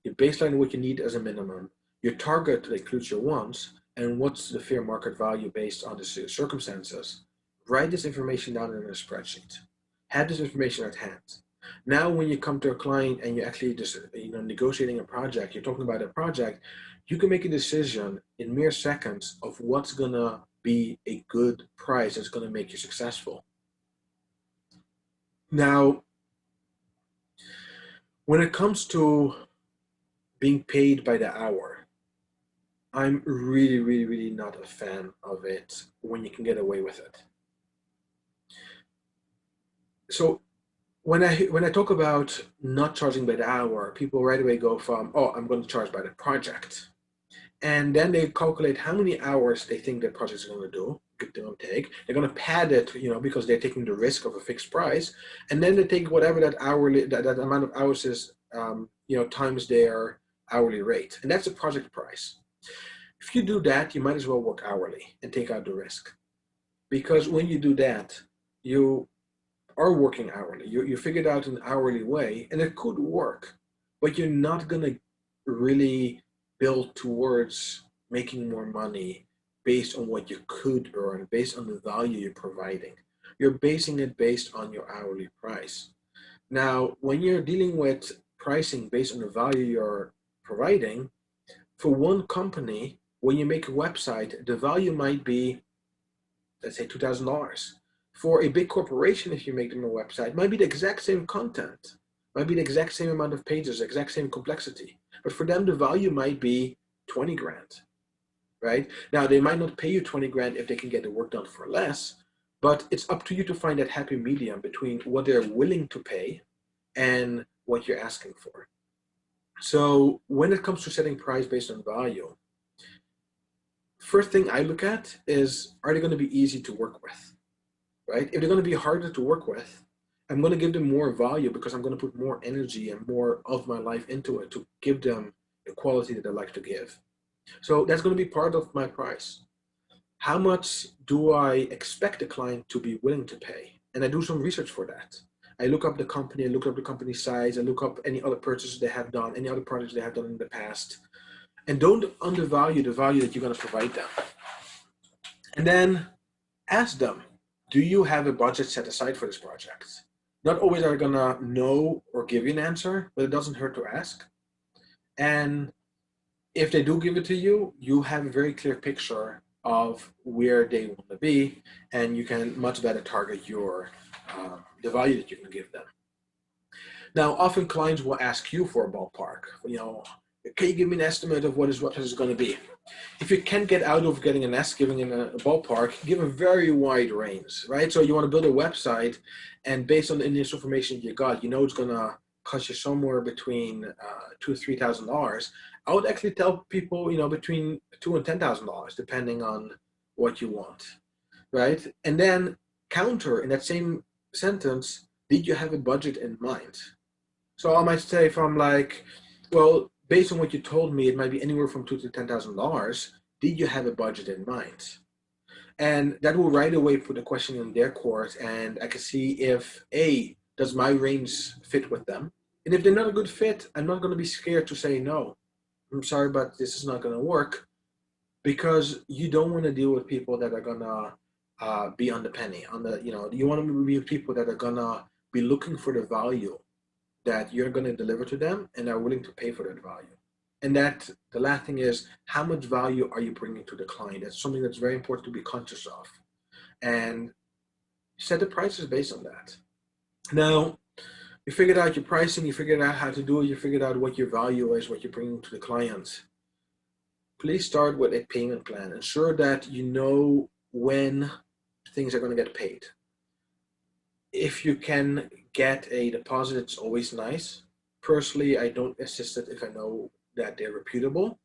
your baseline, what you need as a minimum, your target that includes your wants, and what's the fair market value based on the circumstances, write this information down in a spreadsheet. Have this information at hand. Now, when you come to a client and you're actually just negotiating a project, you're talking about a project, you can make a decision in mere seconds of what's going to be a good price that's going to make you successful. Now, when it comes to being paid by the hour, I'm really not a fan of it when you can get away with it. So when I talk about not charging by the hour, people right away go from, oh, I'm going to charge by the project. And then they calculate how many hours they think that project is going to take. They're going to pad it, because they're taking the risk of a fixed price. And then they take whatever that amount of hours is, times their hourly rate. And that's a project price. If you do that, you might as well work hourly and take out the risk. Because when you do that, you are working hourly. You figured out an hourly way, and it could work, but you're not going to really build towards making more money based on what you could earn, based on the value you're providing. You're basing it based on your hourly price. Now, when you're dealing with pricing based on the value you're providing, for one company, when you make a website, the value might be, let's say, $2,000. For a big corporation, if you make them a website, it might be the exact same content, might be the exact same amount of pages, exact same complexity. But for them, the value might be 20 grand, right? Now, they might not pay you 20 grand if they can get the work done for less, but it's up to you to find that happy medium between what they're willing to pay and what you're asking for. So when it comes to setting price based on value, first thing I look at is, are they going to be easy to work with, right? If they're going to be harder to work with, I'm going to give them more value because I'm going to put more energy and more of my life into it to give them the quality that I like to give. So that's going to be part of my price. How much do I expect the client to be willing to pay? And I do some research for that. I look up the company, I look up the company size, I look up any other purchases they have done, any other projects they have done in the past. And don't undervalue the value that you're going to provide them. And then ask them, do you have a budget set aside for this project? Not always are they going to know or give you an answer, but it doesn't hurt to ask. And if they do give it to you, you have a very clear picture of where they want to be, and you can much better target your the value that you can give them. Now, often clients will ask you for a ballpark. You know, can you give me an estimate of what this is going to be? If you can't get out of getting giving in a ballpark, give a very wide range, right? So you want to build a website, and based on the initial information you got, you know it's going to cost you somewhere between $2,000 to $3,000. I would actually tell people, you know, between $2,000 and $10,000, depending on what you want, right? And then counter in that same sentence, did you have a budget in mind? So I might say from like, well, based on what you told me, it might be anywhere from $2,000 to $10,000. Did you have a budget in mind? And that will right away put the question in their court, and I can see if A, does my range fit with them? And if they're not a good fit, I'm not going to be scared to say no. I'm sorry, but this is not going to work, because you don't want to deal with people that are going to be on the penny. You want to be with people that are going to be looking for the value that you're going to deliver to them and are willing to pay for that value. And that the last thing is, how much value are you bringing to the client? That's something that's very important to be conscious of. And set the prices based on that. Now, you figured out your pricing, you figured out how to do it, you figured out what your value is, what you're bringing to the client. Please start with a payment plan. Ensure that you know when things are going to get paid. If you can get a deposit, it's always nice. Personally, I don't assist it if I know that they're reputable.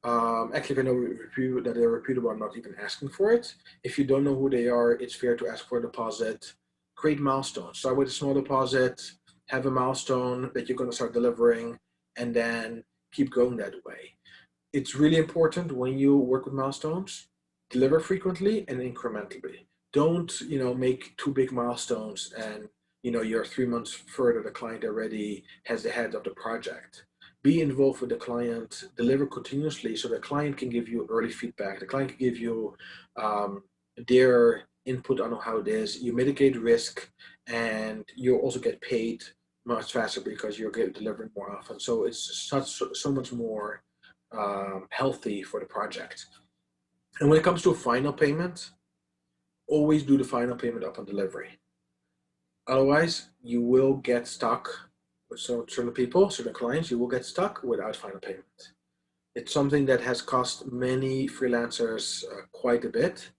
Actually, if I know that they're reputable, I'm not even asking for it. If you don't know who they are, it's fair to ask for a deposit. Create milestones. Start with a small deposit, have a milestone that you're going to start delivering, and then keep going that way. It's really important when you work with milestones, deliver frequently and incrementally. Don't, make too big milestones and, you're 3 months further, the client already has the head of the project. Be involved with the client, deliver continuously so the client can give you early feedback. The client can give you their input on how it is. You mitigate risk, and you also get paid much faster because you're delivering more often. So it's so much more healthy for the project. And when it comes to a final payment, always do the final payment upon delivery. Otherwise, you will get stuck with certain people, certain clients, you will get stuck without final payment. It's something that has cost many freelancers quite a bit,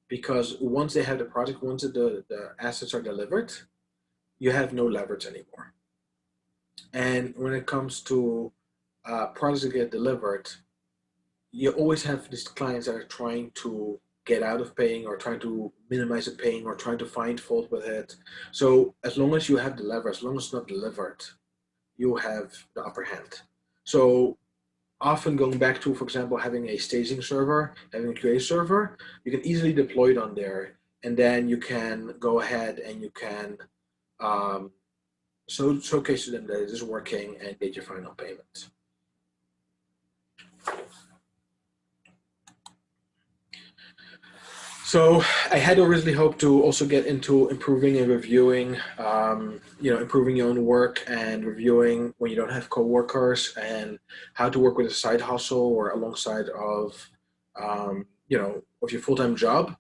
because once they have the project, once the assets are delivered, you have no leverage anymore. And when it comes to projects that get delivered, you always have these clients that are trying to get out of paying, or trying to minimize the paying, or trying to find fault with it. So as long as you have the lever, as long as it's not delivered, you have the upper hand. So often going back to, for example, having a staging server, having a QA server, you can easily deploy it on there, and then you can go ahead and you can showcase to them that it is working and get your final payment. So I had originally hoped to also get into improving and reviewing, improving your own work and reviewing when you don't have coworkers, and how to work with a side hustle or alongside of, of your full-time job.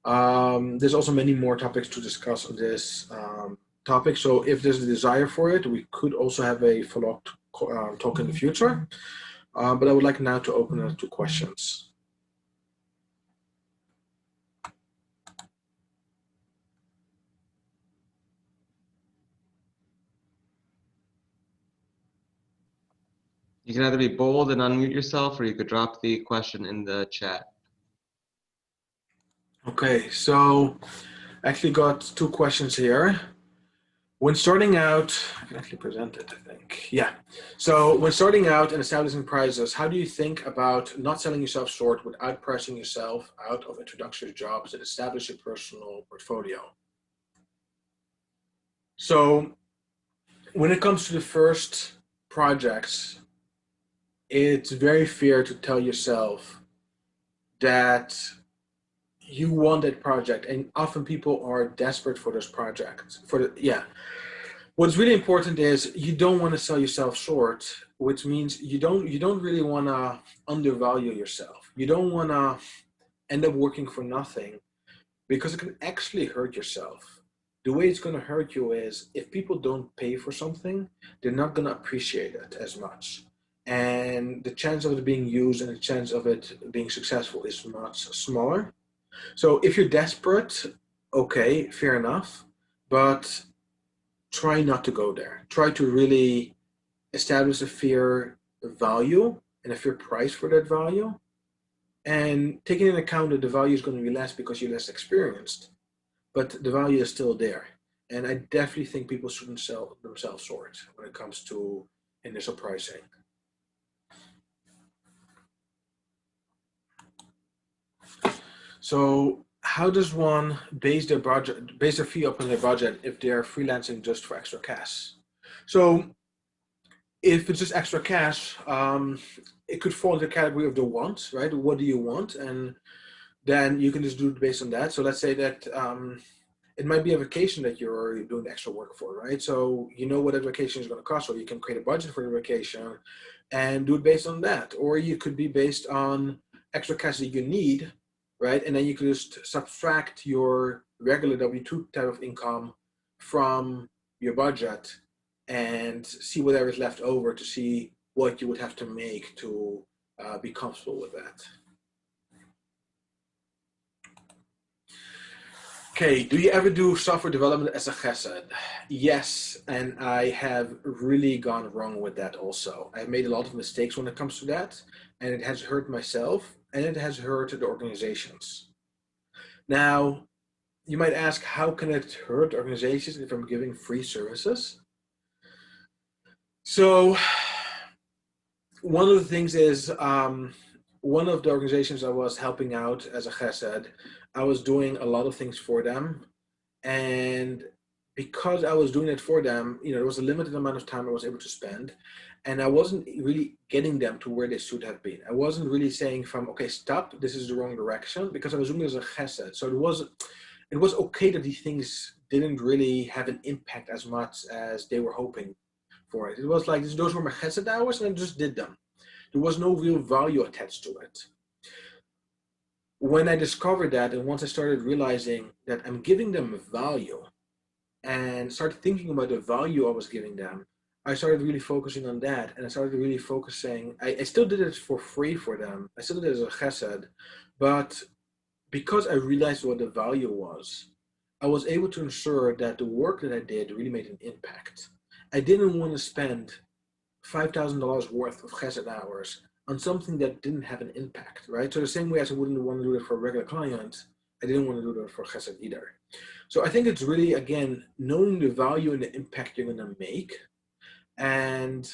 There's also many more topics to discuss on this topic. So if there's a desire for it, we could also have a follow-up talk in the future. But I would like now to open it to questions. You can either be bold and unmute yourself, or you could drop the question in the chat. Okay, so I actually got two questions here. When starting out, I can actually present it, I think. Yeah. So when starting out and establishing prices, how do you think about not selling yourself short without pricing yourself out of introductory jobs that establish a personal portfolio? So when it comes to the first projects, it's very fair to tell yourself that you want that project, and often people are desperate for those projects. What's really important is you don't want to sell yourself short, which means you don't really want to undervalue yourself. You don't want to end up working for nothing, because it can actually hurt yourself. The way it's going to hurt you is if people don't pay for something, they're not going to appreciate it as much. And the chance of it being used and the chance of it being successful is much smaller. So if you're desperate, okay, fair enough, but try not to go there. Try to really establish a fair value and a fair price for that value. And taking into account that the value is going to be less because you're less experienced, but the value is still there. And I definitely think people shouldn't sell themselves short when it comes to initial pricing. So how does one base their fee upon their budget if they're freelancing just for extra cash? So if it's just extra cash, it could fall into the category of the want, right? What do you want? And then you can just do it based on that. So let's say that it might be a vacation that you're doing extra work for, right? So you know what that vacation is going to cost, so you can create a budget for the vacation and do it based on that. Or you could be based on extra cash that you need, right? And then you could just subtract your regular W-2 type of income from your budget and see whatever is left over to see what you would have to make to be comfortable with that. Okay, do you ever do software development as a chesed? Yes, and I have really gone wrong with that also. I've made a lot of mistakes when it comes to that, and it has hurt myself, and it has hurt the organizations. Now, you might ask, how can it hurt organizations if I'm giving free services? So, one of the things is, one of the organizations I was helping out as a chesed, I was doing a lot of things for them. And because I was doing it for them, there was a limited amount of time I was able to spend. And I wasn't really getting them to where they should have been. I wasn't really saying okay, stop, this is the wrong direction, because I was doing it as a chesed. So it was okay that these things didn't really have an impact as much as they were hoping for it. It was like, those were my chesed hours and I just did them. There was no real value attached to it. When I discovered that, and once I started realizing that I'm giving them value and started thinking about the value I was giving them, I started really focusing on that. And I started really focusing, I still did it for free for them. I still did it as a chesed, but because I realized what the value was, I was able to ensure that the work that I did really made an impact. I didn't want to spend $5,000 worth of chesed hours on something that didn't have an impact, right? So the same way as I wouldn't want to do it for a regular client, I didn't want to do it for chesed either. So I think it's really, again, knowing the value and the impact you're going to make, and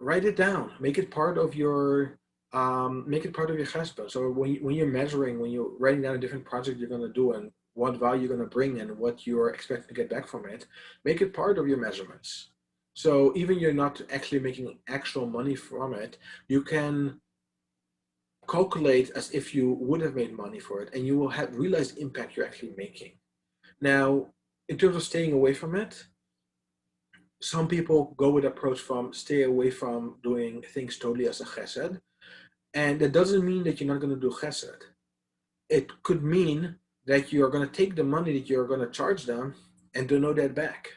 write it down. Make it part of your chesed. So when you're measuring, when you're writing down a different project you're going to do and what value you're going to bring and what you're expecting to get back from it, make it part of your measurements. So even you're not actually making actual money from it, you can calculate as if you would have made money for it, and you will have realized the impact you're actually making. Now, in terms of staying away from it, some people go with the approach from stay away from doing things totally as a chesed. And that doesn't mean that you're not going to do chesed. It could mean that you're going to take the money that you're going to charge them and donate that back.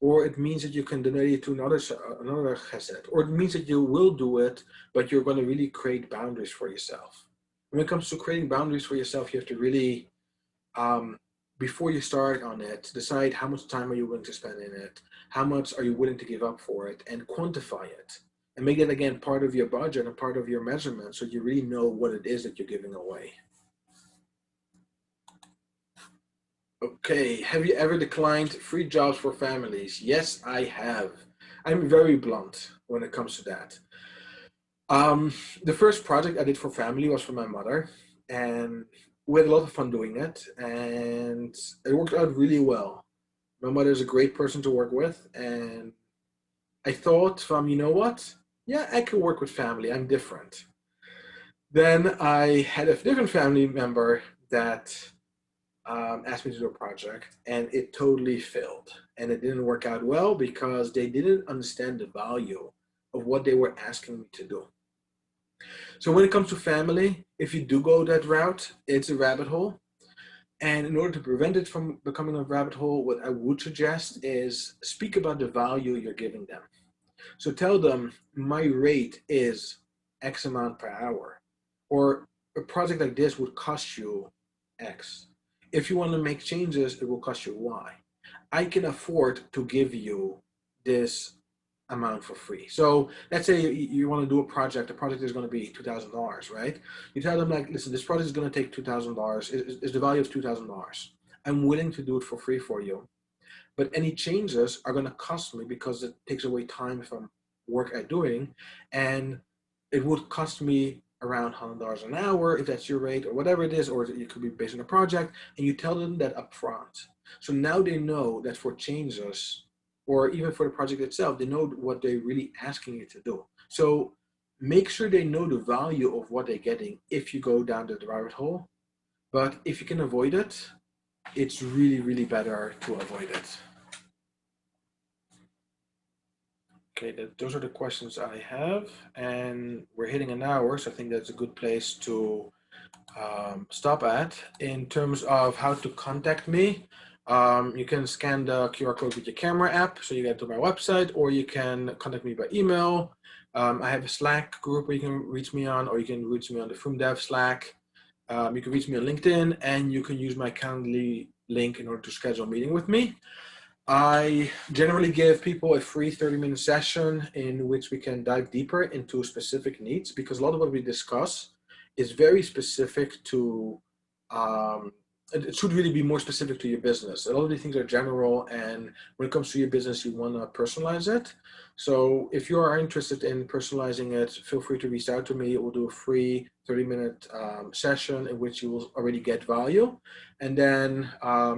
Or it means that you can donate it to another chesed. Or it means that you will do it, but you're going to really create boundaries for yourself. When it comes to creating boundaries for yourself, you have to really, before you start on it, decide how much time are you willing to spend in it, how much are you willing to give up for it, and quantify it. And make that, again, part of your budget and part of your measurement, so you really know what it is that you're giving away. Oh, Okay, have you ever declined free jobs for families? Yes, I have. I'm very blunt when it comes to that. The first project I did for family was for my mother, and we had a lot of fun doing it, and it worked out really well. My mother is a great person to work with, and I thought you know what? Yeah, I can work with family. I'm different. Then I had a different family member that asked me to do a project, and it totally failed. And it didn't work out well because they didn't understand the value of what they were asking me to do. So when it comes to family, if you do go that route, it's a rabbit hole. And in order to prevent it from becoming a rabbit hole, what I would suggest is speak about the value you're giving them. So tell them my rate is X amount per hour, or a project like this would cost you X. If you want to make changes, it will cost you Y. I can afford to give you this amount for free. So let's say you want to do a project is going to be $2,000, right? You tell them like, listen, this project is going to take $2,000, is the value of $2,000. I'm willing to do it for free for you. But any changes are going to cost me because it takes away time from work I'm doing, and it would cost me around $100 an hour if that's your rate or whatever it is, or it could be based on a project, and you tell them that up front. So now they know that for changes, or even for the project itself, they know what they're really asking you to do. So make sure they know the value of what they're getting if you go down the rabbit hole. But if you can avoid it, it's really, really better to avoid it. Okay, those are the questions I have, and we're hitting an hour, so I think that's a good place to stop at. In terms of how to contact me, you can scan the QR code with your camera app, so you get to my website, or you can contact me by email. I have a Slack group where you can reach me on, or you can reach me on the FroomDev Slack. You can reach me on LinkedIn, and you can use my Calendly link in order to schedule a meeting with me. I generally give people a free 30-minute session in which we can dive deeper into specific needs, because a lot of what we discuss is very specific to, it should really be more specific to your business. A lot of these things are general, and when it comes to your business, you want to personalize it. So if you are interested in personalizing it, feel free to reach out to me. We'll do a free 30-minute session in which you will already get value. And then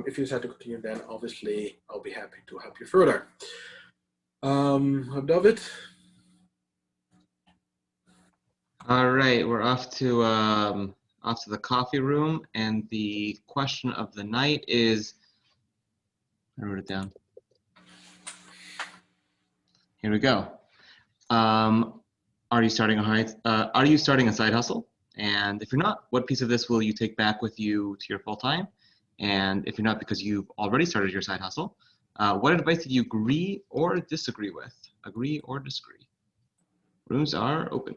if you decide to continue, then obviously I'll be happy to help you further. David? All right, we're off to the coffee room, and the question of the night is, I wrote it down. Here we go. Are you starting a side hustle? And if you're not, what piece of this will you take back with you to your full-time? And if you're not, because you've already started your side hustle, what advice did you agree or disagree with? Agree or disagree? Rooms are open.